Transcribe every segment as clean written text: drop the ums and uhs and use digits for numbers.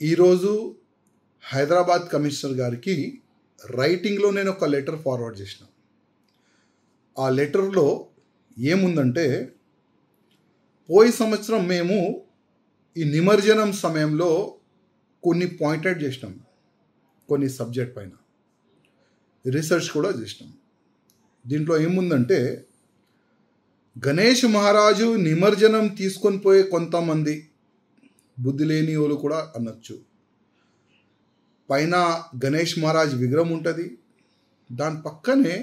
ఈరోజు హైదరాబాద్ కమిషనర్ గారికి రైటింగ్లో నేను ఒక లెటర్ ఫార్వర్డ్ చేసిన. ఆ లెటర్లో ఏముందంటే, పోయి సంవత్సరం మేము ఈ నిమజ్జనం సమయంలో కొన్ని పాయింటెడ్ చేసినాం, కొన్ని సబ్జెక్ట్ పైన రీసెర్చ్ కూడా చేసినాం. దీంట్లో ఏముందంటే, గణేష్ మహారాజు నిమజ్జనం తీసుకొని పోయే కొంతమంది బుద్ధి లేని వాళ్ళు కూడా అనొచ్చు. పైన గణేష్ మహారాజ్ విగ్రహం ఉంటుంది, దాని పక్కనే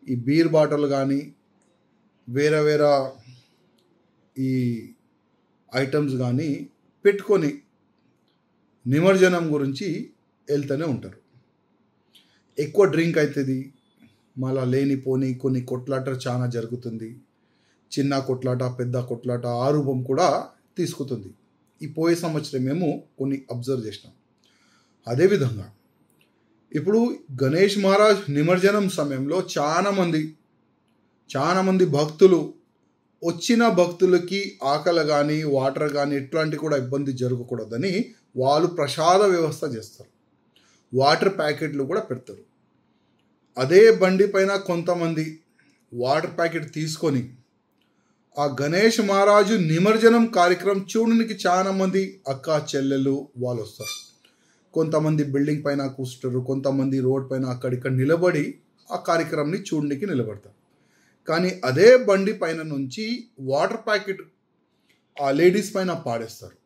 ఈ బీర్ బాటిల్ కానీ వేరే వేరే ఈ ఐటమ్స్ కానీ పెట్టుకొని నిమజ్జనం గురించి వెళ్తూనే ఉంటారు. ఎక్కువ డ్రింక్ అవుతుంది, మళ్ళా లేనిపోని కొన్ని కొట్లాట చాలా జరుగుతుంది. చిన్న కొట్లాట, పెద్ద కొట్లాట, ఆ రూపం కూడా తీసుకుతుంది. ఈ పోయే సంవత్సరం మేము కొన్ని అబ్జర్వ్ చేసినాం. అదేవిధంగా ఇప్పుడు గణేష్ మహారాజ్ నిమజ్జనం సమయంలో చాలా మంది భక్తులు వచ్చిన భక్తులకి ఆకలి కానీ వాటర్ కానీ ఎట్లాంటి కూడా ఇబ్బంది జరగకూడదని వాళ్ళు ప్రసాద వ్యవస్థ చేస్తారు, వాటర్ ప్యాకెట్లు కూడా పెడతారు. అదే బండి పైన కొంతమంది వాటర్ ప్యాకెట్ తీసుకొని ఆ గణేష్ మహారాజు నిమజ్జనం కార్యక్రమం చూడడానికి చాలా మంది అక్క చెల్లెలు వాళ్ళు వస్తారు. కొంతమంది బిల్డింగ్ పైన కూర్చుంటారు, కొంతమంది రోడ్ పైన అక్కడిక్కడ నిలబడి ఆ కార్యక్రమాన్ని చూడడానికి నిలబడతారు. కానీ అదే బండి పైన నుంచి వాటర్ ప్యాకెట్ ఆ లేడీస్ పైన పాడేస్తారు.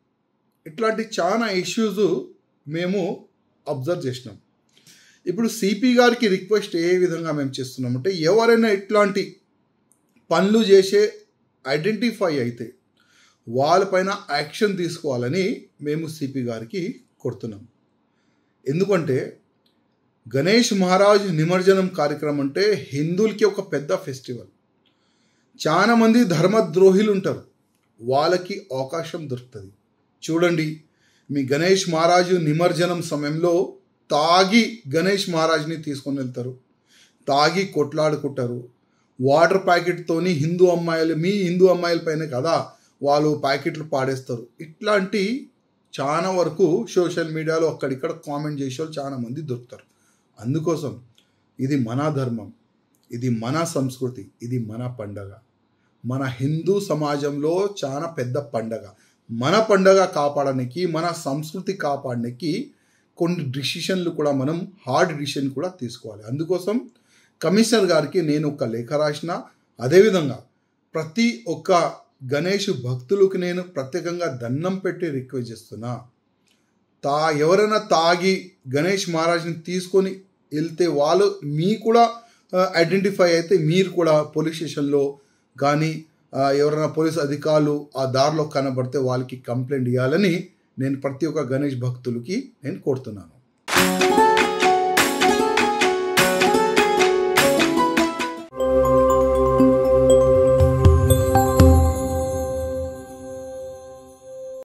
ఇట్లాంటి చాలా ఇష్యూస్ మేము అబ్జర్వ్ చేసినాం. ఇప్పుడు సిపి గారికి రిక్వెస్ట్ ఏ విధంగా మేము చేస్తున్నామంటే, ఎవరైనా ఇట్లాంటి పనులు చేసే ఐడెంటిఫై అయితే వాళ్ళపైన యాక్షన్ తీసుకోవాలని మేము సిపి గారికి కోరుతున్నాం. ఎందుకంటే గణేష్ మహారాజ్ నిమజ్జనం కార్యక్రమం అంటే హిందువులకి ఒక పెద్ద ఫెస్టివల్. చాలామంది ధర్మద్రోహులు ఉంటారు, వాళ్ళకి అవకాశం దొరుకుతుంది. చూడండి, మీ గణేష్ మహారాజు నిమజ్జనం సమయంలో తాగి గణేష్ మహారాజ్ని తీసుకొని వెళ్తారు, తాగి కొట్లాడుకుంటారు. వాటర్ ప్యాకెట్తోని మీ హిందూ అమ్మాయిల పైన కదా వాళ్ళు ప్యాకెట్లు పాడేస్తారు. ఇట్లాంటి చాలా వరకు సోషల్ మీడియాలో అక్కడిక్కడ కామెంట్ చేసే వాళ్ళు చాలామంది దొరుకుతారు. అందుకోసం ఇది మన ధర్మం, ఇది మన సంస్కృతి, ఇది మన పండగ. మన హిందూ సమాజంలో చాలా పెద్ద పండగ. మన పండగ కాపాడడానికి, మన సంస్కృతి కాపాడడానికి కొన్ని డిసిషన్లు కూడా మనం హార్డ్ డిసిషన్ కూడా తీసుకోవాలి. అందుకోసం కమిషనర్ గారికి నేను ఒక లేఖ రాసిన. అదేవిధంగా ప్రతి ఒక్క గణేష్ భక్తులకు నేను ప్రత్యేకంగా దండం పెట్టి రిక్వెస్ట్ చేస్తున్నా. ఎవరైనా తాగి గణేష్ మహారాజ్ని తీసుకొని వెళ్తే వాళ్ళు మీ కూడా ఐడెంటిఫై అయితే మీరు కూడా పోలీస్ స్టేషన్లో కానీ ఎవరైనా పోలీస్ అధికారులు ఆ దారిలో కనబడితే వాళ్ళకి కంప్లైంట్ ఇవ్వాలని నేను ప్రతి ఒక్క గణేష్ భక్తులకి నేను కోరుతున్నాను.